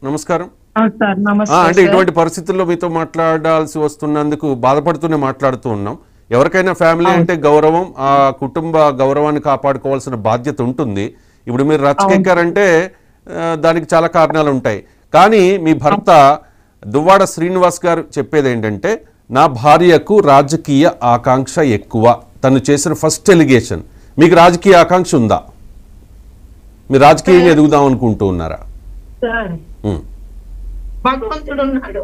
నమస్కారం. అంటే ఇటువంటి పరిస్థితుల్లో మీతో మాట్లాడాల్సి వస్తున్నందుకు బాధపడుతూనే మాట్లాడుతూ ఉన్నాం. ఎవరికైనా ఫ్యామిలీ అంటే గౌరవం, ఆ కుటుంబ గౌరవాన్ని కాపాడుకోవాల్సిన బాధ్యత ఉంటుంది. ఇప్పుడు మీరు రచ్చకెక్కారంటే దానికి చాలా కారణాలు ఉంటాయి. కానీ మీ భర్త దువ్వాడ శ్రీనివాస్ గారు చెప్పేది ఏంటంటే, నా భార్యకు రాజకీయ ఆకాంక్ష ఎక్కువ. తను చేసిన ఫస్ట్ ఎలిగేషన్. మీకు రాజకీయ ఆకాంక్ష ఉందా? మీరు రాజకీయంగా ఎదుగుదాం అనుకుంటూ ఉన్నారా? భగవంతుడు ఉన్నాడు,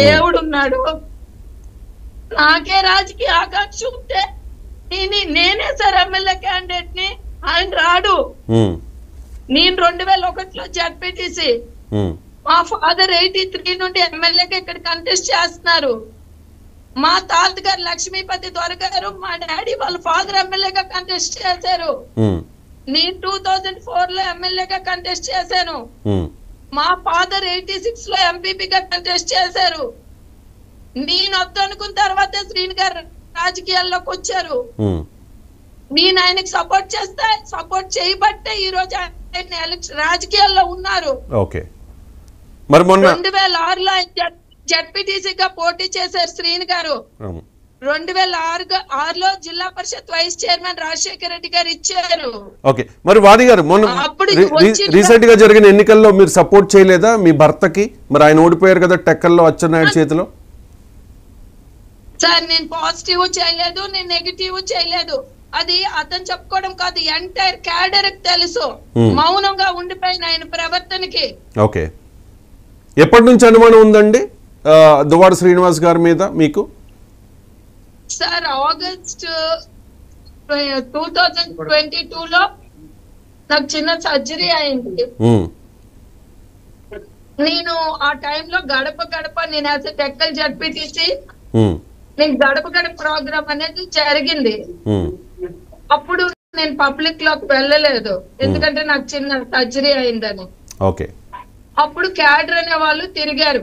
దేవుడు ఉన్నాడు. నాకే రాజకీయ ఆకాంక్ష ఉంటే నేనే సార్ ఎమ్మెల్యే క్యాండిడేట్ ని. ఆయన రాడు. నేను 2001లో జడ్పీటీసీ, మా ఫాదర్ 83 నుండి ఎమ్మెల్యేగా ఇక్కడ కంటెస్ట్ చేస్తున్నారు. మా తాతగారు లక్ష్మీపతి దొరగారు, మా డాడీ వాళ్ళ ఫాదర్ ఎమ్మెల్యేగా కంటెస్ట్ చేశారు. నేను 2004లో ఎమ్మెల్యేగా కంటెస్ట్ చేశాను. మా ఫాదర్ 86 లో ఎంపీపీగా కంటెస్ట్ చేశారు. నేను వద్దనుకున్న తర్వాత శ్రీని గారు రాజకీయాల్లోకి వచ్చారు. నేను ఆయనకి సపోర్ట్ చేయబట్టే ఈ రోజు ఆయన రాజకీయాల్లో ఉన్నారు. 2006లో ఆయన జడ్పీటీసీగా పోటీ చేశారు శ్రీని గారు. 2006లో జిల్లా పరిషత్ వైస్ చైర్మన్ రాజశేఖర రెడ్డి గారు ఇచ్చారు. మరి వాణి గారు, మొన్న రీసెంట్ గా జరిగిన ఎన్నికల్లో మీరు సపోర్ట్ చేయలేదా మీ భర్తకి? మరి ఆయన ఓడిపోయారు కదా టెక్కల్లో అచ్చెన్నాయుడు చేతిలో. సార్ నేను పాజిటివ్ చేయలేదు, నేను నెగిటివ్ చేయలేదు. అది అతను చెప్పుకోవడం కాదు, ఎంటైర్ క్యాడర్ తెలుసు. మౌనంగా ఉండిపోయిన ఆయన ప్రవర్తనకి. ఎప్పటి నుంచి అనుమానం ఉందండి దువ్వాడ శ్రీనివాస్ గారి మీద మీకు? సార్ ఆగస్ట్ 2022లో నాకు చిన్న సర్జరీ అయింది. నేను ఆ టైంలో గడప నేను యాజ్ టెక్కల్ జడ్పీటీసీ నేను గడప ప్రోగ్రామ్ అనేది జరిగింది. అప్పుడు నేను పబ్లిక్ లోకి వెళ్ళలేదు, ఎందుకంటే నాకు చిన్న సర్జరీ అయిందని. అప్పుడు క్యాడర్ అనే వాళ్ళు తిరిగారు.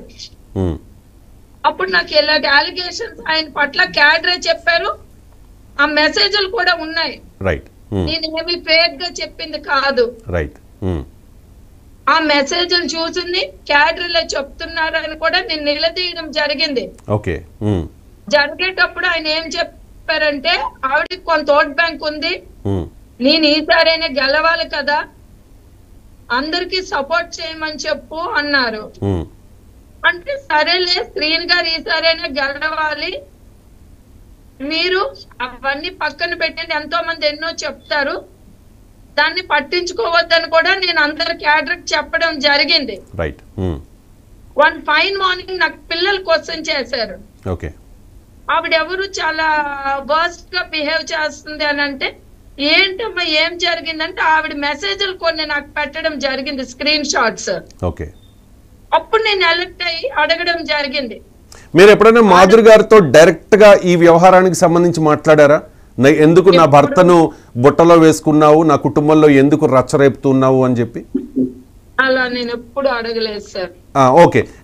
అప్పుడు నాకు ఇలాంటి అలిగేషన్స్ ఆయన పట్ల క్యాడరే చెప్పారు. ఆ మెసేజ్లు కూడా ఉన్నాయి. నేను ఏమి ఫేక్ గా చెప్పింది కాదు. ఆ మెసేజ్లు చూసింది క్యాడర్లే చెప్తున్నారు అని కూడా నేను నిలదీయడం జరిగింది. జరిగేటప్పుడు ఆయన ఏం చెప్పారంటే, ఆవిడకి కొంత ఓట్ బ్యాంక్ ఉంది, నేను ఈసారైనా గెలవాలి కదా, అందరికి సపోర్ట్ చేయమని చెప్పు అన్నారు. అంటే సరేలే శ్రీని గారు ఈసారైనా గెలవాలి, మీరు అవన్నీ పక్కన పెట్టండి, ఎంతో మంది ఎన్నో చెప్తారు, దాన్ని పట్టించుకోవద్దని కూడా నేను అందరి క్యాడర్ చెప్పడం జరిగింది. వన్ ఫైన్ మార్నింగ్ నాకు పిల్లలు క్వశ్చన్ చేశారు, ఆవిడెవరు చాలా వర్స్ట్ గా బిహేవ్ చేస్తుంది అని అంటే, ఏంటమ్మా ఏం జరిగిందంటే ఆవిడ మెసేజ్లు కొన్ని నాకు పెట్టడం జరిగింది, స్క్రీన్ షాట్స్. అప్పుడు నేను అలర్ట్ అయ్యి అడగడం జరిగింది. మీరు ఎప్పుడైనా మాధురి గారితో డైరెక్ట్ గా ఈ వ్యవహారానికి సంబంధించి మాట్లాడారా? ఎందుకు నా భర్తను బుట్టలో వేసుకున్నావు, నా కుటుంబంలో ఎందుకు రచ్చరేపుతున్నావు అని చెప్పి? అలా నేను ఎప్పుడు అడగలేదు సార్.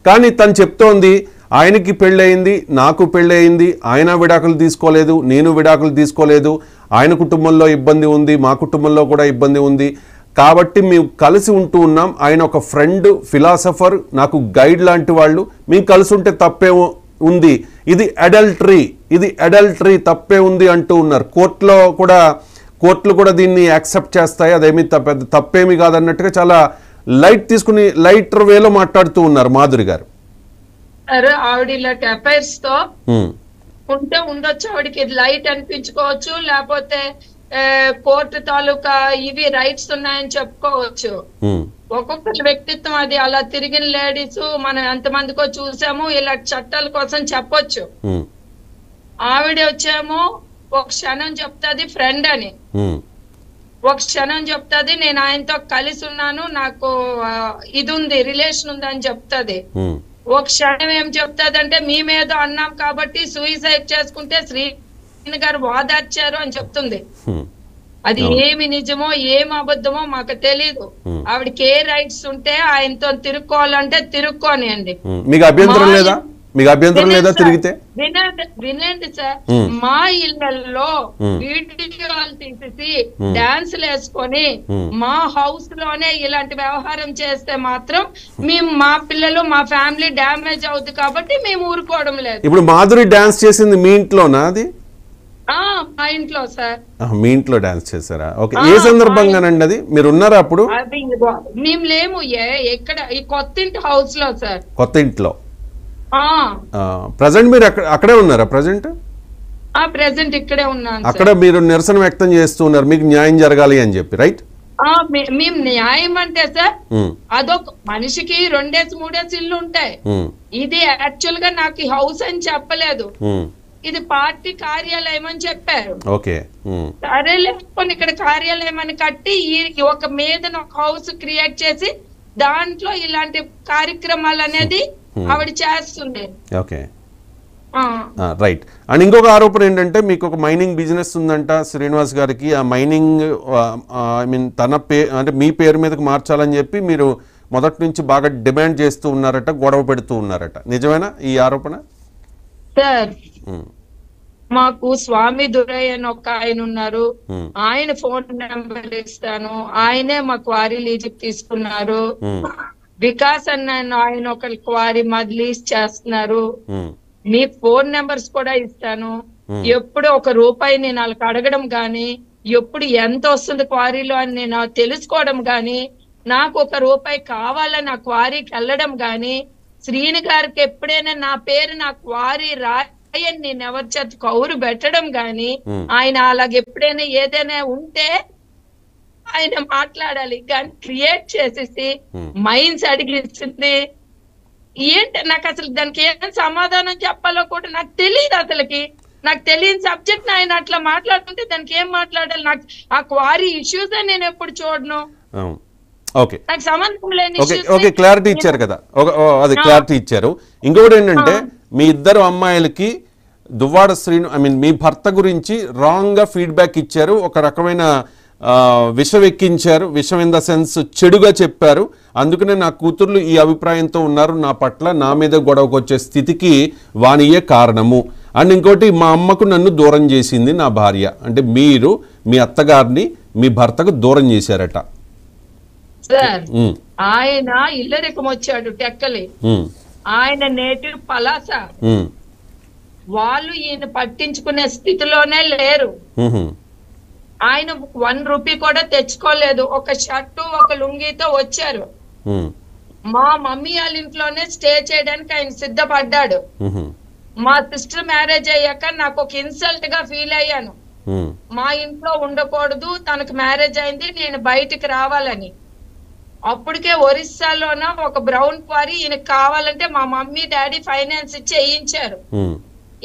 కానీ తను చెప్తోంది, ఆయనకి పెళ్ళయింది, నాకు పెళ్ళయింది, ఆయన విడాకులు తీసుకోలేదు, నేను విడాకులు తీసుకోలేదు, ఆయన కుటుంబంలో ఇబ్బంది ఉంది, మా కుటుంబంలో కూడా ఇబ్బంది ఉంది, కాబట్టి మేము కలిసి ఉంటూ ఉన్నాం, ఆయన ఒక ఫ్రెండ్, ఫిలాసఫర్, నాకు గైడ్ లాంటి వాళ్ళు, మేము కలిసి ఉంటే తప్పే ఉంది, ఇది అడల్టరీ తప్పే ఉంది అంటూ ఉన్నారు. కోర్టులు కూడా దీన్ని యాక్సెప్ట్ చేస్తాయి, అదేమి తప్పేమి కాదన్నట్టుగా చాలా లైటర్ వేలో మాట్లాడుతూ ఉన్నారు మాధురి గారు. ఆవిడ ఇలాంటి అఫైర్స్ తో ఉంటే ఉండొచ్చు, ఆవిడకి లైట్ అనిపించుకోవచ్చు, లేకపోతే కోర్టు తాలూకా ఇవి రైట్స్ ఉన్నాయని చెప్పుకోవచ్చు. ఒక్కొక్కరి వ్యక్తిత్వం అది. అలా తిరిగిన లేడీస్ మనం ఎంతమందికో చూసాము, ఇలాంటి చట్టాల కోసం చెప్పొచ్చు. ఆవిడ వచ్చేమో ఒక క్షణం చెప్తాది ఫ్రెండ్ అని, ఒక క్షణం చెప్తాది నేను ఆయనతో కలిసి ఉన్నాను, నాకు ఇది ఉంది, రిలేషన్ ఉంది అని చెప్తాది. ఒక క్షణం ఏం చెప్తాదంటే, మేమేదో అన్నాం కాబట్టి సూసైడ్ చేసుకుంటే శ్రీని గారు వాదార్చారు అని చెప్తుంది. అది ఏమి నిజమో ఏమి అబద్ధమో మాకు తెలీదు. ఆవిడకి ఏ రైట్స్ ఉంటే ఆయనతో తిరుక్కోవాలంటే తిరుక్కోనియండి. మీకు అభ్యంతరం లేదా? మీకు అభ్యంతరం లేదా తిరిగితే? వినండి సార్, మా ఇళ్లలో వీడియోలు తీసేసి డాన్సులు వేసుకొని మా హౌస్ లోనే ఇలాంటి వ్యవహారం చేస్తే మాత్రం మేము, మా పిల్లలు, మా ఫ్యామిలీ డ్యామేజ్ అవుతుంది కాబట్టి మేము ఊరుకోవడం లేదు. ఇప్పుడు మాధురి డాన్స్ చేసింది మీ ఇంట్లోనా? అది మా ఇంట్లో సార్. మీ ఇంట్లో డాన్స్ చేశారా? ఓకే. ఏ సందర్భంగానండి అది? మీరు ఉన్నారా అప్పుడు? మేము లేము. ఎక్కడ? ఈ కొత్త ఇంటి హౌస్ లో సార్. కొత్త ఇంట్లో ప్రజెంట్ మీరు అక్కడే ఉన్నారా? ప్రజెంట్ ఇక్కడే ఉన్నాను. అక్కడ మీరు నిరసన వ్యక్తం చేస్తూ ఉన్నారు, మీకు న్యాయం జరగాలి అని చెప్పి, రైట్? మేము న్యాయం అంటే సార్, అదొక మనిషికి 2-3 ఇల్లు ఉంటాయి. ఇది యాక్చువల్ గా నాకు ఈ హౌస్ అని చెప్పలేదు, ఇది పార్టీ కార్యాలయం అని చెప్పారు. ఓకే. సరే లేకపోతే ఇక్కడ కార్యాలయం అని కట్టి ఒక మీద ఒక హౌస్ క్రియేట్ చేసి దాంట్లో ఇలాంటి కార్యక్రమాలు అనేది ఆవిడ చేస్తుంది. Okay, right. అండ్ ఇంకొక ఆరోపణ ఏంటంటే మీకు ఒక మైనింగ్ బిజినెస్ ఉందంట శ్రీనివాస్ గారికి. ఆ మైనింగ్ ఐ మీన్ తన అంటే మీ పేరు మీదకి మార్చాలని చెప్పి మీరు మొదటి నుంచి బాగా డిమాండ్ చేస్తూ ఉన్నారట, గొడవ పెడుతూ ఉన్నారట. నిజమేనా ఈ ఆరోపణ? సార్, మాకు స్వామి దురయ్య అని ఒక ఆయన ఉన్నారు, ఆయన ఫోన్ నెంబర్ ఇస్తాను, ఆయనే మా క్వారీ లీజుకి తీసుకున్నారు. వికాస్ అన్న ఆయన ఒక క్వారీ మాది లీజ్ చేస్తున్నారు. మీ ఫోన్ నెంబర్స్ కూడా ఇస్తాను. ఎప్పుడు ₹1 నేను వాళ్ళకి అడగడం గాని, ఎప్పుడు ఎంత వస్తుంది క్వారీలో అని నేను తెలుసుకోవడం గాని, నాకు ₹1 కావాలని ఆ క్వారీకి వెళ్ళడం గాని, శ్రీని గారికి ఎప్పుడైనా నా పేరు నా క్వారీ రాయని నేను ఎవరి చేత కౌరు పెట్టడం గాని, ఆయన అలాగ ఎప్పుడైనా ఏదైనా ఉంటే ఆయన మాట్లాడాలి. కానీ క్రియేట్ చేసేసి మైన్స్ అడిగిస్తుంది ఏంటి? నాకు అసలు దానికి ఏం సమాధానం చెప్పాలో కూడా నాకు తెలియదు. అసలుకి నాకు తెలియని సబ్జెక్ట్ ఆయన అట్లా మాట్లాడుతుంటే దానికి ఏం మాట్లాడాలి? నాకు ఆ క్వారీ ఇష్యూస్ నేను ఎప్పుడు చూడను. ఓకే, నాకు సంబంధం లేని ఓకే, క్లారిటీ ఇచ్చారు కదా, అది క్లారిటీ ఇచ్చారు. ఇంకొకటి ఏంటంటే మీ ఇద్దరు అమ్మాయిలకి దువ్వాడ శ్రీను ఐ మీన్ మీ భర్త గురించి రాంగ్ గా ఫీడ్బ్యాక్ ఇచ్చారు, ఒక రకమైన విషం ఎక్కించారు, విషం ఇన్ ద సెన్స్ చెడుగా చెప్పారు. అందుకనే నా కూతుర్లు ఈ అభిప్రాయంతో ఉన్నారు, నా పట్ల నా మీద గొడవకు వచ్చే స్థితికి వానియే కారణము. అండ్ ఇంకోటి, మా అమ్మకు నన్ను దూరం చేసింది నా భార్య. అంటే మీరు మీ అత్తగారిని మీ భర్తకు దూరం చేశారట. సార్, ఆయన ఇల్లరికం వచ్చాడు టెక్కలి, ఆయన నేటివ్ పలాస. వాళ్ళు ఈయన పట్టించుకునే స్థితిలోనే లేరు. ఆయన ₹1 కూడా తెచ్చుకోలేదు. ఒక షర్టు ఒక లుంగితో వచ్చారు. మా మమ్మీ వాళ్ళ ఇంట్లోనే స్టే చేయడానికి ఆయన సిద్ధపడ్డాడు. మా సిస్టర్ మ్యారేజ్ అయ్యాక నాకు ఒక ఇన్సల్ట్ గా ఫీల్ అయ్యాను. మా ఇంట్లో ఉండకూడదు, తనకు మ్యారేజ్ అయింది, నేను బయటికి రావాలని. అప్పటికే ఒరిస్సాలోన ఒక బ్రౌన్ క్వారీ ఈయనకు కావాలంటే మా మమ్మీ డాడీ ఫైనాన్స్ ఇచ్చి వేయించారు.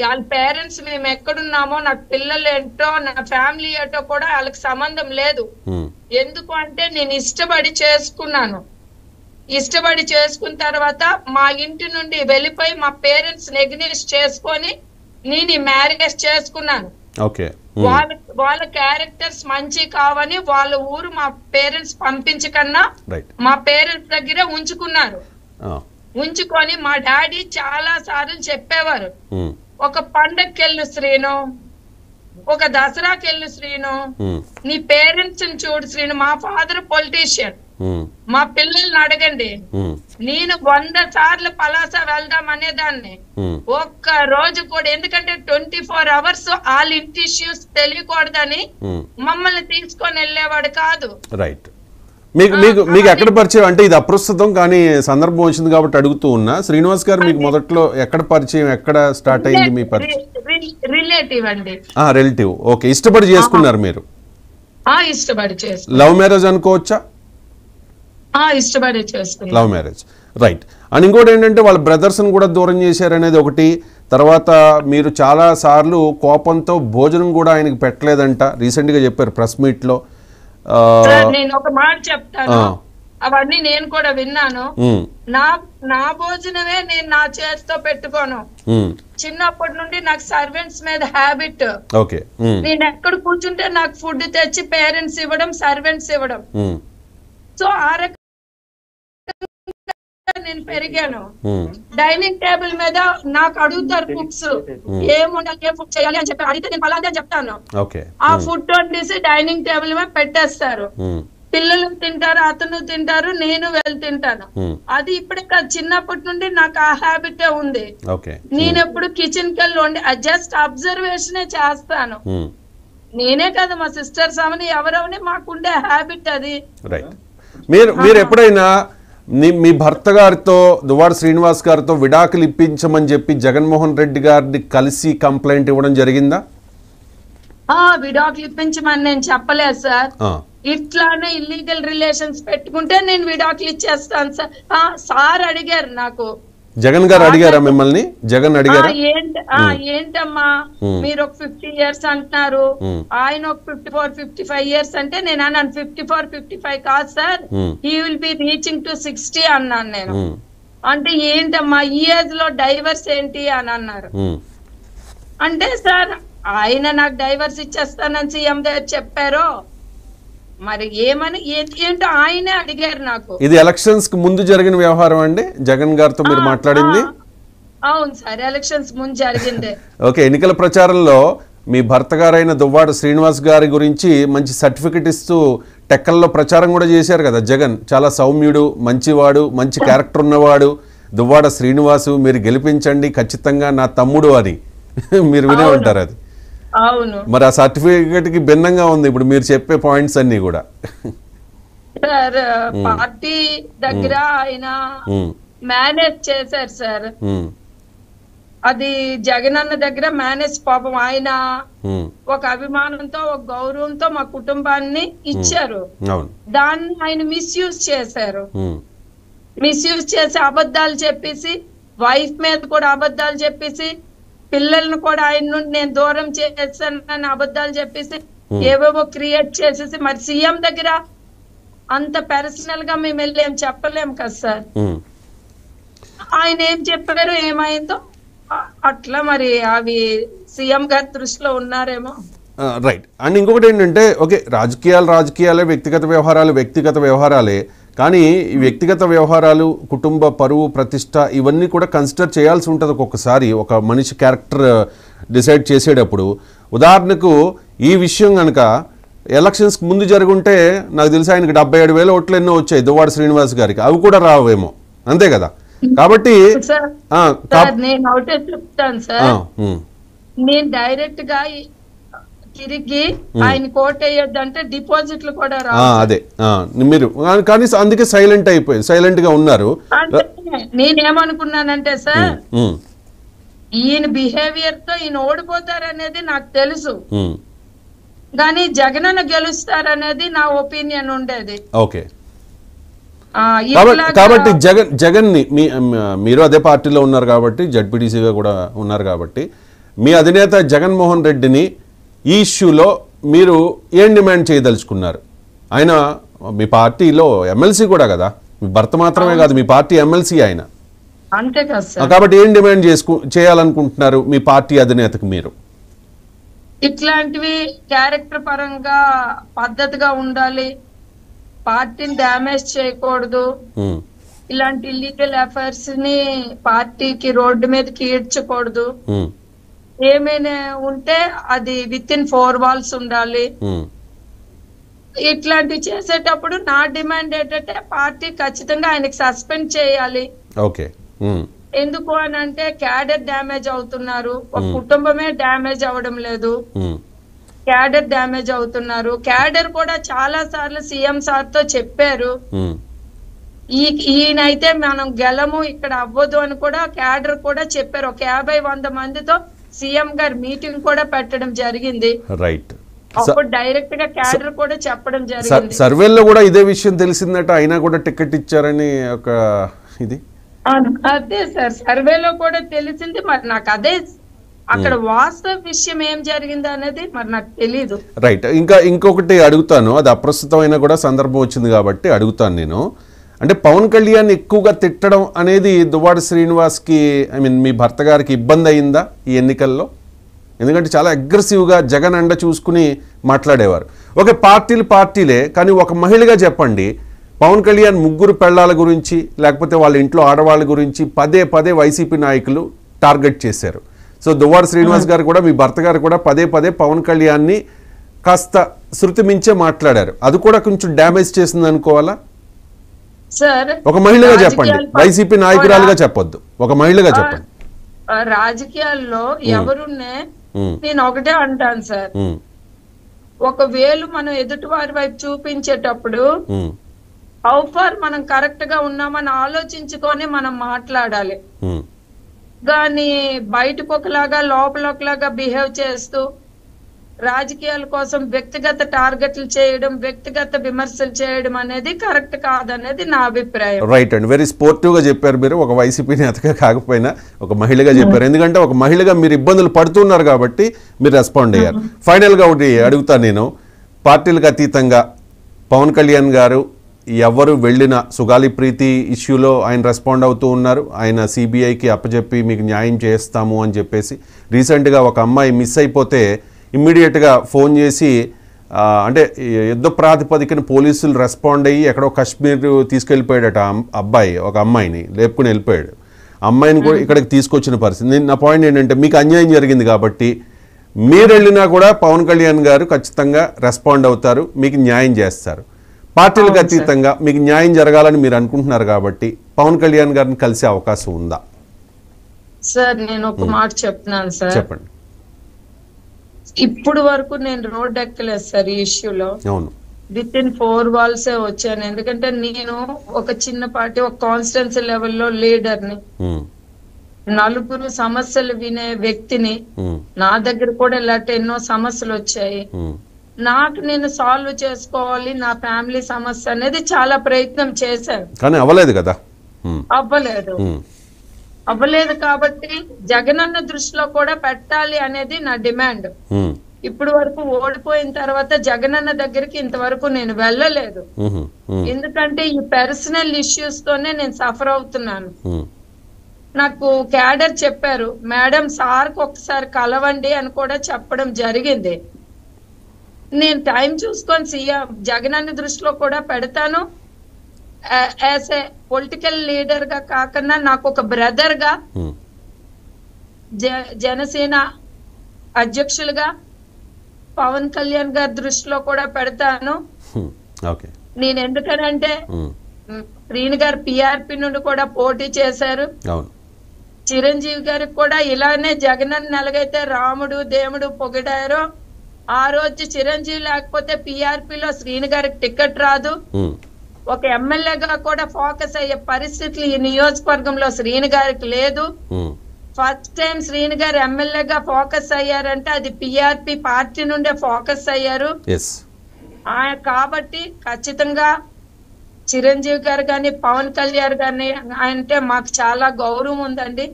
వాళ్ళ పేరెంట్స్ మేము ఎక్కడున్నామో, నాకు పిల్లలు ఏంటో, నా ఫ్యామిలీ ఏంటో కూడా వాళ్ళకి సంబంధం లేదు. ఎందుకు అంటే నేను ఇష్టపడి చేసుకున్నాను. ఇష్టపడి చేసుకున్న తర్వాత మా ఇంటి నుండి వెళ్ళిపోయి మా పేరెంట్స్ నెగ్నెస్ చేసుకొని నేను ఈ మ్యారేజ్ చేసుకున్నాను. వాళ్ళ క్యారెక్టర్స్ మంచి కావని వాళ్ళ ఊరు మా పేరెంట్స్ పంపించకన్నా మా పేరెంట్స్ దగ్గరే ఉంచుకున్నారు. ఉంచుకొని మా డాడీ చాలా సార్లు చెప్పేవారు, ఒక పండగకెళ్ళు శ్రీను, ఒక దసరాకెళ్ళు శ్రీను, నీ పేరెంట్స్ చూడు శ్రీను. మా ఫాదర్ పొలిటీషియన్, మా పిల్లల్ని అడగండి. నేను 100 సార్లు పలాస వెళ్దాం అనేదాన్ని, ఒక్క రోజు కూడా. ఎందుకంటే 24 hours వాళ్ళ ఇంటి ఇష్యూస్ తెలియకూడదని మమ్మల్ని తీసుకొని వెళ్ళేవాడు కాదు. రైట్. మీకు ఎక్కడ పరిచయం? అంటే ఇది అప్రస్తుతం కానీ సందర్భం వచ్చింది కాబట్టి అడుగుతూ ఉన్నా. శ్రీనివాస్ గారు మీకు మొదట్లో ఎక్కడ పరిచయం, ఎక్కడ స్టార్ట్ అయింది మీ పరిచయం? రిలేటివ్ అండి. రిలేటివ్. ఓకే, ఇష్టపడి చేసుకున్నారు మీరు? ఇష్టపడి చేసుకున్నారు. లవ్ మ్యారేజ్ అనుకోవచ్చా? ఇష్టపడి చేసుకున్నారు. Love marriage, right. అండ్ ఇంకోటి ఏంటంటే వాళ్ళ బ్రదర్స్ని కూడా దూరం చేశారనేది ఒకటి. తర్వాత మీరు చాలా సార్లు కోపంతో భోజనం కూడా ఆయనకి పెట్టలేదంట, రీసెంట్గా చెప్పారు ప్రెస్ మీట్లో. నేను ఒక మాట చెప్తాను, అవన్నీ నేను కూడా విన్నాను. నా భోజనమే నేను నా చేతితో పెట్టుకోను. చిన్నప్పటి నుండి నాకు సర్వెంట్స్ మీద హ్యాబిట్. నేను ఎక్కడ కూర్చుంటే నాకు ఫుడ్ తెచ్చి పేరెంట్స్ ఇవ్వడం, సర్వెంట్స్ ఇవ్వడం. సో ఆ రకంగా నేను పెరిగాను. డైనింగ్ టేబుల్ మీద నాకు అడుగుతారు కుక్స్ ఏం వండాలి, ఏం ఫుడ్ చేయాలి అని చెప్పి అడిగితే నేను అలాగే చెప్తాను. ఆ ఫుడ్ వండేసి డైనింగ్ టేబుల్ మీద పెట్టేస్తారు. పిల్లలు తింటారు, అతను తింటారు, నేను వెళ్ళి తింటాను. అది ఇప్పుడే కాదు, చిన్నప్పటి నుండి నాకు ఆ హ్యాబిటే ఉంది. నేను ఎప్పుడు కిచెన్ కి వెళ్ళి వండి జస్ట్ అబ్జర్వేషనే చేస్తాను. నేనే కదా, మా సిస్టర్స్ అవని ఎవరవని మాకుండే హ్యాబిట్ అది. మీరు ఎప్పుడైనా మీ భర్త గారితో దువ్వాడ శ్రీనివాస్ గారితో విడాకులు ఇప్పించమని చెప్పి జగన్మోహన్ రెడ్డి గారిని కలిసి కంప్లైంట్ ఇవ్వడం జరిగిందా? విడాకులు ఇప్పించమని నేను చెప్పలేదు సార్. ఇట్లానే ఇల్లీగల్ రిలేషన్స్ పెట్టుకుంటే నేను విడాకులు ఇచ్చేస్తాను సార్. సార్ అడిగారు నాకు. జగన్ గారు అడిగారా మిమ్మల్ని? జగన్ అడిగారా? ఏంటమ్మా మీరు ఒక 50 years అంటున్నారు, ఆయన ఒక 54, 55 years అంటే నేను అన్నాను 54, 55 కాదు sir, he will be reaching to 60 అన్నాను నేను. అంటే ఏంటమ్మా ఈ ఏజ్ లో డైవర్స్ ఏంటి అని అన్నారు. అంటే సార్ ఆయన నాకు డైవర్స్ ఇచ్చేస్తానని సీఎం గారు చెప్పారు, మరి ఏమని ఏంటో ఆయనే అడిగారు నాకు. ఇది ఎలక్షన్స్ కి ముందు జరిగిన వ్యవహారం అండి జగన్ గారితో మీరు మాట్లాడింది? అవును సార్, ఎలక్షన్స్ ముందు జరిగింది. ఓకే, ఎన్నికల ప్రచారంలో మీ భర్త గారైన దువ్వాడ శ్రీనివాస్ గారి గురించి మంచి సర్టిఫికెట్ ఇస్తూ టెక్కల్లో ప్రచారం కూడా చేశారు కదా జగన్. చాలా సౌమ్యుడు, మంచివాడు, మంచి క్యారెక్టర్ ఉన్నవాడు దువ్వాడ శ్రీనివాసు, మీరు గెలిపించండి ఖచ్చితంగా నా తమ్ముడు అని. మీరు వినే ఉంటారు అది. అవును, మరి ఆ సర్టిఫికేట్ కి భిన్నంగా ఉంది ఇప్పుడు మీరు చెప్పే పాయింట్స్ అన్ని కూడా. సార్ పార్టీ దగ్గర ఆయన మేనేజ్ చేశారు సార్. అది జగన్ అన్న దగ్గర మేనేజ్, పాపం ఆయన ఒక అభిమానంతో ఒక గౌరవంతో మా కుటుంబాన్ని ఇచ్చారు. దాన్ని ఆయన మిస్యూజ్ చేశారు. మిస్యూజ్ చేసి అబద్ధాలు చెప్పేసి, వైఫ్ మీద కూడా అబద్ధాలు చెప్పేసి, పిల్లలను కూడా ఆయన నుండి నేను దూరం చేస్తానని అబద్ధాలు చెప్పేసి ఏవేవో క్రియేట్ చేసేసి, మరి సీఎం దగ్గర అంత పర్సనల్ గా మేము వెళ్ళి ఏం చెప్పలేము కదా సార్. ఆయన ఏం చెప్పారు ఏమైందో అట్లా, మరి అవి సీఎం గారి దృష్టిలో ఉన్నారేమో. రైట్. అండ్ ఇంకొకటి ఏంటంటే, ఓకే రాజకీయాలే, వ్యక్తిగత వ్యవహారాలే, కానీ ఈ వ్యక్తిగత వ్యవహారాలు, కుటుంబ పరువు, ప్రతిష్ట ఇవన్నీ కూడా కన్సిడర్ చేయాల్సి ఉంటుంది ఒక్కొక్కసారి ఒక మనిషి క్యారెక్టర్ డిసైడ్ చేసేటప్పుడు. ఉదాహరణకు ఈ విషయం కనుక ఎలక్షన్స్కి ముందు జరుగుంటే నాకు తెలిసి ఆయనకి 77,000 ఓట్లు ఎన్నో వచ్చాయి దువ్వాడ శ్రీనివాస్ గారికి, అవి కూడా రావేమో, అంతే కదా. కాబట్టి నేను ఒకటే చెప్తాను సార్, నేను డైరెక్ట్ గా తిరిగి ఆయన కోట్ అయ్యొద్దంటే డిపాజిట్లు కూడా రావు. అదే మీరు కానీ అందుకే సైలెంట్ గా ఉన్నారు. నేనేమనుకున్నానంటే సార్, ఈయన బిహేవియర్ తో ఈయన ఓడిపోతారనేది నాకు తెలుసు, కానీ జగనన్న గెలుస్తారనేది నా ఒపీనియన్ ఉండేది. ఓకే, కాబట్టి జగన్ ని మీరు అదే పార్టీలో ఉన్నారు కాబట్టి, జడ్పీటీసీగా కూడా ఉన్నారు కాబట్టి, మీ అధినేత జగన్మోహన్ రెడ్డిని ఈ ఇష్యూలో మీరు ఏం డిమాండ్ చేయదలుచుకున్నారు? ఆయన మీ పార్టీలో ఎమ్మెల్సీ కూడా కదా, మీ భర్త మాత్రమే కాదు, మీ పార్టీ ఎమ్మెల్సీ ఆయన. అంతే కదా. కాబట్టి ఏం డిమాండ్ చేయాలనుకుంటున్నారు మీ పార్టీ అధినేతకు మీరు? ఇట్లాంటివి క్యారెక్టర్ పరంగా పద్ధతిగా ఉండాలి, పార్టీని డ్యామేజ్ చేయకూడదు, ఇలాంటి ఇల్లీగల్ అఫైర్స్ ని పార్టీకి రోడ్డు మీదకి ఈడ్చకూడదు, ఏమైనా ఉంటే అది విత్ ఇన్ 4 walls ఉండాలి. ఇట్లాంటివి చేసేటప్పుడు నా డిమాండ్ ఏంటంటే పార్టీ ఖచ్చితంగా ఆయనకి సస్పెండ్ చేయాలి. ఎందుకు అని అంటే క్యాడర్ డ్యామేజ్ అవుతున్నారు, ఒక కుటుంబమే డ్యామేజ్ అవడం లేదు, క్యాడర్ డ్యామేజ్ అవుతున్నారు. క్యాడర్ కూడా చాలా సార్లు సీఎం సార్ తో చెప్పారు, ఈయనైతే మనం గెలము ఇక్కడ అవ్వదు అని కూడా క్యాడర్ కూడా చెప్పారు. ఒక 50-100 మందితో సీఎం గారు మీటింగ్ కూడా పెట్టడం జరిగింది. రైట్. అప్పుడు డైరెక్ట్ గా క్యాడర్ కూడా చెప్పడం జరిగింది. సర్వేలో కూడా ఇదే విషయం తెలిసిందట, అయినా కూడా టికెట్ ఇచ్చారని ఒక ఇది. అదే సార్, సర్వేలో కూడా తెలిసింది. మరి నాకు అదే అక్కడ వాస్తవ విషయం ఏం జరిగింది అనేది మరి నాకు తెలీదు. రైట్. ఇంకొకటి అడుగుతాను, అది అప్రస్తుతమైన కూడా సందర్భం వచ్చింది కాబట్టి అడుగుతాను నేను. అంటే పవన్ కళ్యాణ్ ఎక్కువగా తిట్టడం అనేది దువ్వాడ శ్రీనివాస్కి, మీ భర్త గారికి ఇబ్బంది అయిందా ఈ ఎన్నికల్లో? ఎందుకంటే చాలా అగ్రెసివ్గా జగన్ అండ చూసుకుని మాట్లాడేవారు. ఓకే, పార్టీలే, కానీ ఒక మహిళగా చెప్పండి, పవన్ కళ్యాణ్ ముగ్గురు పెళ్లాల గురించి లేకపోతే వాళ్ళ ఇంట్లో ఆడవాళ్ళ గురించి పదే పదే వైసీపీ నాయకులు టార్గెట్ చేశారు. సో దువ్వాడ శ్రీనివాస్ గారు కూడా, మీ భర్త గారు కూడా పదే పదే పవన్ కళ్యాణ్ని కాస్త శృతి మించే మాట్లాడారు. అది కూడా కొంచెం డ్యామేజ్ చేసింది అనుకోవాలా? సార్ ఒక మహిళగా చెప్పండి, వైసీపీ నాయకురాలుగా చెప్పొద్దు, ఒక మహిళగా చెప్పండి. రాజకీయాల్లో ఎవరున్నే నేను ఒకటే అంటాను సార్, ఒక వేలు మనం ఎదుటి వారి వైపు చూపించేటప్పుడు హౌ ఫార్ మనం కరెక్ట్ గా ఉన్నామని ఆలోచించుకొని మనం మాట్లాడాలి. కానీ బయటకు ఒకలాగా లోపల ఒకలాగా బిహేవ్ చేస్తూ రాజకీయాల కోసం వ్యక్తిగత టార్గెట్లు చేయడం, వ్యక్తిగత విమర్శలు చేయడం అనేది కరెక్ట్ కాదనేది నా అభిప్రాయం. రైట్ అండి, వెరీ స్పోర్టివ్ గా చెప్పారు మీరు. ఒక వైసీపీ నేతగా కాకపోయినా ఒక మహిళగా చెప్పారు. ఎందుకంటే ఒక మహిళగా మీరు ఇబ్బందులు పడుతున్నారు కాబట్టి మీరు రెస్పాండ్ అయ్యారు. ఫైనల్ గా ఒకటి అడుగుతాను నేను, పార్టీలకు అతీతంగా పవన్ కళ్యాణ్ గారు ఎవరు వెళ్ళిన సుగాలి ప్రీతి ఇష్యూలో ఆయన రెస్పాండ్ అవుతూ ఉన్నారు. ఆయన సిబిఐకి అప్పచెప్పి మీకు న్యాయం చేస్తాము అని చెప్పేసి, రీసెంట్గా ఒక అమ్మాయి మిస్ అయిపోతే ఇమ్మీడియట్గా ఫోన్ చేసి, అంటే యుద్ధ ప్రాతిపదికన పోలీసులు రెస్పాండ్ అయ్యి ఎక్కడో కాశ్మీర్ తీసుకెళ్ళిపోయాడట అబ్బాయి, ఒక అమ్మాయిని లేపుకుని వెళ్ళిపోయాడు. అమ్మాయిని కూడా ఇక్కడికి తీసుకొచ్చిన పరిస్థితి. నా పాయింట్ ఏంటంటే, మీకు అన్యాయం జరిగింది కాబట్టి మీరు వెళ్ళినా కూడా పవన్ కళ్యాణ్ గారు ఖచ్చితంగా రెస్పాండ్ అవుతారు, మీకు న్యాయం చేస్తారు. పార్టీలకు అతీతంగా మీకు న్యాయం జరగాలని మీరు అనుకుంటున్నారు కాబట్టి పవన్ కళ్యాణ్ గారిని కలిసే అవకాశం ఉందా? సార్ నేను ఒక మాట చెప్తున్నాను సార్, చెప్పండి. ఇప్పుడు వరకు నేను రోడ్ ఎక్కలేదు సార్ ఈ ఇష్యూలో. అవును, విత్ ఇన్ 4 walls వచ్చాను. ఎందుకంటే నేను ఒక చిన్న పార్టీ, ఒక కాన్స్టిట్యున్సీ లెవెల్లో లీడర్ని, నలుగురు సమస్యలు వినే వ్యక్తిని. నా దగ్గర కూడా ఇలాంటి ఎన్నో సమస్యలు వచ్చాయి. నాకు నేను సాల్వ్ చేసుకోవాలి నా ఫ్యామిలీ సమస్య అనేది చాలా ప్రయత్నం చేశాను, కానీ అవ్వలేదు కదా. అవ్వలేదు కాబట్టి జగనన్న దృష్టిలో కూడా పెట్టాలి అనేది నా డిమాండ్. ఇప్పుడు వరకు ఓడిపోయిన తర్వాత జగనన్న దగ్గరికి ఇంతవరకు నేను వెళ్ళలేదు. ఎందుకంటే ఈ పర్సనల్ ఇష్యూస్ తోనే నేను సఫర్ అవుతున్నాను. నాకు క్యాడర్ చెప్పారు, మేడం సార్కి ఒకసారి కలవండి అని కూడా చెప్పడం జరిగింది. నేను టైం చూసుకొని సీఎం జగనన్న దృష్టిలో కూడా పెడతాను. యాజ్ ఏ పొలిటికల్ లీడర్ గా కాకుండా నాకు ఒక బ్రదర్ గా, జనసేన అధ్యక్షులుగా పవన్ కళ్యాణ్ గారి దృష్టిలో కూడా పెడతాను. నేను ఎందుకనంటే శ్రీని గారు పిఆర్పి నుండి కూడా పోటీ చేశారు. చిరంజీవి గారికి కూడా ఇలానే జగనన్న ఎలాగైతే రాముడు దేవుడు పొగిడారో, ఆ రోజు చిరంజీవి లేకపోతే పిఆర్పిలో శ్రీని గారికి టికెట్ రాదు. ఒక ఎమ్మెల్యేగా కూడా ఫోకస్ అయ్యే పరిస్థితులు ఈ నియోజకవర్గంలో శ్రీని గారికి లేదు. ఫస్ట్ టైం శ్రీని గారు ఎమ్మెల్యేగా ఫోకస్ అయ్యారంటే అది పిఆర్పి పార్టీ నుండే ఫోకస్ అయ్యారు. కాబట్టి ఖచ్చితంగా చిరంజీవి గారు గాని పవన్ కళ్యాణ్ గారిని అంటే మాకు చాలా గౌరవం ఉందండి.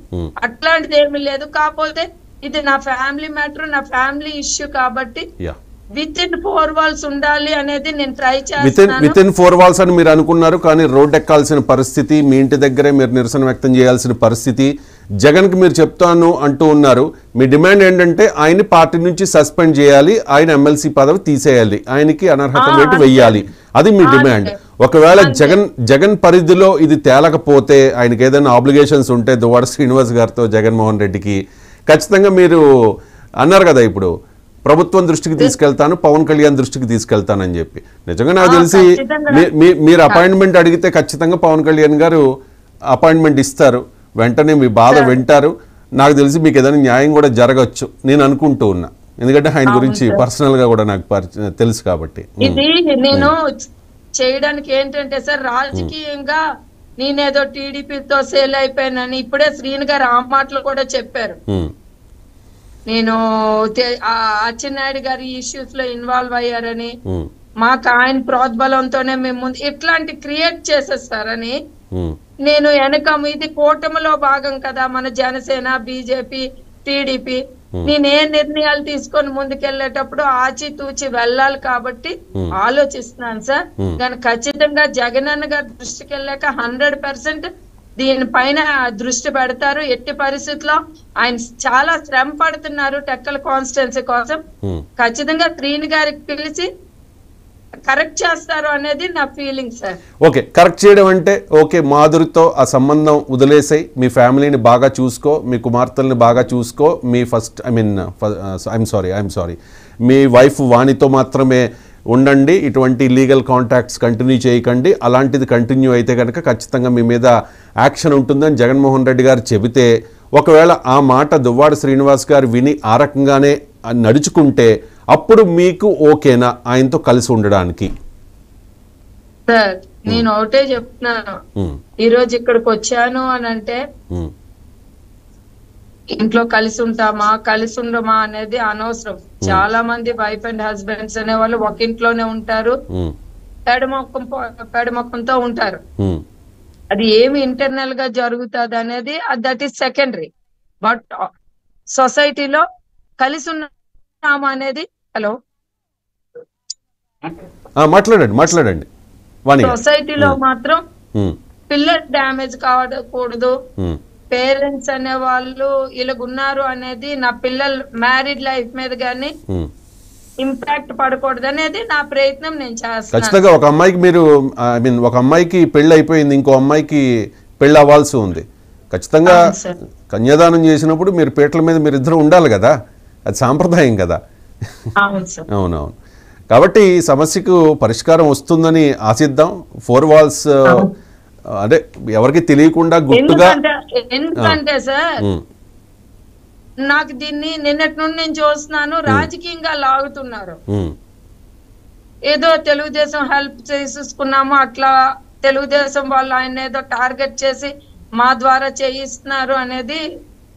అట్లాంటిది ఏమీ లేదు. కాకపోతే ఇది నా ఫ్యామిలీ మ్యాటర్, నా ఫ్యామిలీ ఇష్యూ కాబట్టి విత్ ఇన్ 4 walls ఉండాలి అనేది నేను ట్రై చేస్తాను. విత్ ఇన్ 4 walls అని మీరు అనుకున్నారు, కానీ రోడ్ ఎక్కాల్సిన పరిస్థితి, మీ ఇంటి దగ్గరే మీరు నిరసన వ్యక్తం చేయాల్సిన పరిస్థితి, జగన్ కి మీరు చెప్తాను అంటూ ఉన్నారు. మీ డిమాండ్ ఏంటంటే ఆయన్ని పార్టీ నుంచి సస్పెండ్ చేయాలి, ఆయన ఎమ్మెల్సీ పదవి తీసేయాలి, ఆయనకి అనర్హత వేటు వెయ్యాలి, అది మీ డిమాండ్. ఒకవేళ జగన్ పరిధిలో ఇది తేలకపోతే, ఆయనకి ఏదైనా ఆబ్లిగేషన్స్ ఉంటే దువ్వాడ శ్రీనివాస్ గారితో జగన్మోహన్ రెడ్డికి, ఖచ్చితంగా మీరు అన్నారు కదా ఇప్పుడు ప్రభుత్వం దృష్టికి తీసుకెళ్తాను, పవన్ కళ్యాణ్ దృష్టికి తీసుకెళ్తానని చెప్పి. నిజంగా నాకు తెలిసి మీరు అపాయింట్మెంట్ అడిగితే ఖచ్చితంగా పవన్ కళ్యాణ్ గారు అపాయింట్మెంట్ ఇస్తారు, వెంటనే మీ బాధ వింటారు. నాకు తెలిసి మీకు ఏదైనా న్యాయం కూడా జరగచ్చు నేను అనుకుంటూ ఉన్నా, ఎందుకంటే ఆయన గురించి పర్సనల్ గా కూడా నాకు తెలుసు కాబట్టి. ఇది నేను చేయడానికి ఏంటంటే సార్, రాజకీయంగా నేనేదో టీడీపీతో సేల్ అయిపోయానని ఇప్పుడే శ్రీని గారు ఆ మాటలు కూడా చెప్పారు. నేను అచ్చెన్నాయుడు గారి ఇష్యూస్ లో ఇన్వాల్వ్ అయ్యారని, మాకు ఆయన ప్రోద్బలంతోనే మేము ముందు ఇట్లాంటి క్రియేట్ చేసేస్తారని, నేను వెనక ఇది కూటమిలో భాగం కదా మన జనసేన, బీజేపీ, టీడీపీ, నేనే నిర్ణయాలు తీసుకొని ముందుకెళ్లేటప్పుడు ఆచితూచి వెళ్ళాలి కాబట్టి ఆలోచిస్తున్నాను సార్. కానీ ఖచ్చితంగా జగనన్న గారి దృష్టికి వెళ్ళాక 100% దీనిపైన దృష్టి పెడతారు. ఎట్టి పరిస్థితుల్లో ఆయన చాలా శ్రమ పడుతున్నారు టెక్కల కాన్స్టిట్యున్సీ కోసం. ఖచ్చితంగా శ్రీని గారికి పిలిచి కరెక్ట్ చేస్తారు అనేది నా ఫీలింగ్ సార్. ఓకే, కరెక్ట్ చేయడం అంటే ఓకే, మాధురితో ఆ సంబంధం వదిలేసాయి, మీ ఫ్యామిలీని బాగా చూసుకో, మీ కుమార్తెల్ని బాగా చూసుకో, మీ ఐఎమ్ సారీ మీ వైఫ్ వాణితో మాత్రమే ఉండండి, ఇటువంటి లీగల్ కాంటాక్ట్స్ కంటిన్యూ చేయకండి, అలాంటిది కంటిన్యూ అయితే కనుక ఖచ్చితంగా మీ మీద యాక్షన్ ఉంటుందని జగన్మోహన్ రెడ్డి గారు చెబితే, ఒకవేళ ఆ మాట దువ్వాడ శ్రీనివాస్ గారు విని ఆ రకంగానే నడుచుకుంటే అప్పుడు మీకు ఓకేనా ఆయనతో కలిసి ఉండడానికి? సార్ నేను ఒకటే చెప్తున్నాను, ఈ రోజు ఇక్కడికి వచ్చాను అని అంటే ఇంట్లో కలిసి ఉంటామా కలిసి ఉండమా అనేది అనవసరం. చాలా మంది వైఫ్ అండ్ హస్బెండ్స్ అనే వాళ్ళు ఒక ఇంట్లోనే ఉంటారు, పెడమొక్కంతో ఉంటారు. అది ఏమి ఇంటర్నల్ గా జరుగుతుంది అనేది దట్ ఈస్ సెకండరీ. బట్ సొసైటీలో కలిసి ఉన్నామా అనేది హలో మాట్లాడండి. సొసైటీలో మాత్రం పిల్లలు డ్యామేజ్ కావకూడదు, పేరెంట్స్ అనే వాళ్ళు ఇలాగున్నారు అనేది నా పిల్లల మ్యారీడ్ లైఫ్ మీద గానీ ఇంపాక్ట్ పడకూడదు అనేది నా ప్రయత్నం నేను చేస్తాను. ఖచ్చితంగా ఒక అమ్మాయికి మీరు ఒక అమ్మాయికి పెళ్లి అయిపోయింది, ఇంకో అమ్మాయికి పెళ్లి అవ్వాల్సి ఉంది, ఖచ్చితంగా కన్యాదానం చేసినప్పుడు మీరు పీటల మీద మీరు ఇద్దరు ఉండాలి కదా, అది సాంప్రదాయం కదా. అవునవును. కాబట్టి ఈ సమస్యకు పరిష్కారం వస్తుందని ఆశిద్దాం. 4 walls అదే ఎవరికి తెలియకుండా గుట్టుగా. ఎందుకంటే సార్ నాకు దీన్ని నిన్నటి నుండి నేను చూస్తున్నాను, రాజకీయంగా లాగుతున్నారు. ఏదో తెలుగుదేశం హెల్ప్ చేసుకున్నాము అట్లా తెలుగుదేశం వాళ్ళు ఆయన ఏదో టార్గెట్ చేసి మా ద్వారా చేయిస్తున్నారు అనేది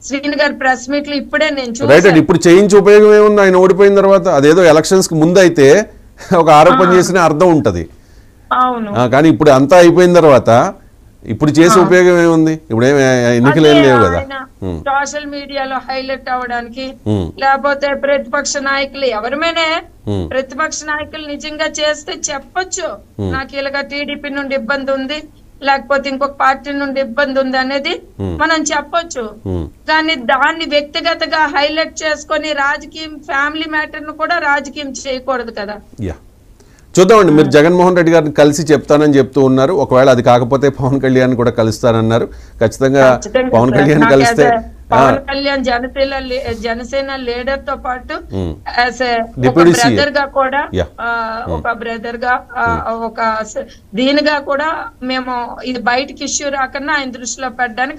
శ్రీని గారి ప్రెస్ మీట్ లో ఇప్పుడే నేను చూసాను. ఇప్పుడు చేయించి ఉపయోగం ఏముంది? ఆయన ఓడిపోయిన తర్వాత అదేదో ఎలక్షన్స్ కి ముందు అయితే ఒక ఆరోపణ చేసిన అర్థం ఉంటది. అవును, కానీ ఇప్పుడు అంతా అయిపోయిన తర్వాత ఇప్పుడు చేసే ఉపయోగం ఏముంది? ఇప్పుడు ఎన్నికలు ఏం లేవు కదా. సోషల్ మీడియాలో హైలైట్ అవ్వడానికి, లేకపోతే ప్రతిపక్ష నాయకులు ఎవరిమైనా ప్రతిపక్ష నాయకులు నిజంగా చేస్తే చెప్పొచ్చు, నాకు ఇలాగా టీడీపీ నుండి ఇబ్బంది ఉంది, లేకపోతే ఇంకొక పార్టీ నుండి ఇబ్బంది ఉంది అనేది మనం చెప్పొచ్చు. కానీ దాన్ని వ్యక్తిగతంగా హైలైట్ చేసుకొని రాజకీయం, ఫ్యామిలీ మ్యాటర్ ను కూడా రాజకీయం చేయకూడదు కదా. చూద్దామండి, మీరు జగన్మోహన్ రెడ్డి గారిని కలిసి చెప్తానని చెప్తూ ఉన్నారు. ఒకవేళ అది కాకపోతే పవన్ కళ్యాణ్ కూడా కలుస్తానన్నారు. ఖచ్చితంగా పవన్ కళ్యాణ్ కలిస్తే, పవన్ కళ్యాణ్ జనసేన లీడర్ తో పాటు బ్రదర్ గా కూడా, ఒక బ్రదర్ గా, ఒక దీనిగా కూడా మేము ఇది బయటకి ఇష్యూ రాకుండా ఆయన దృష్టిలో పెట్టడానికి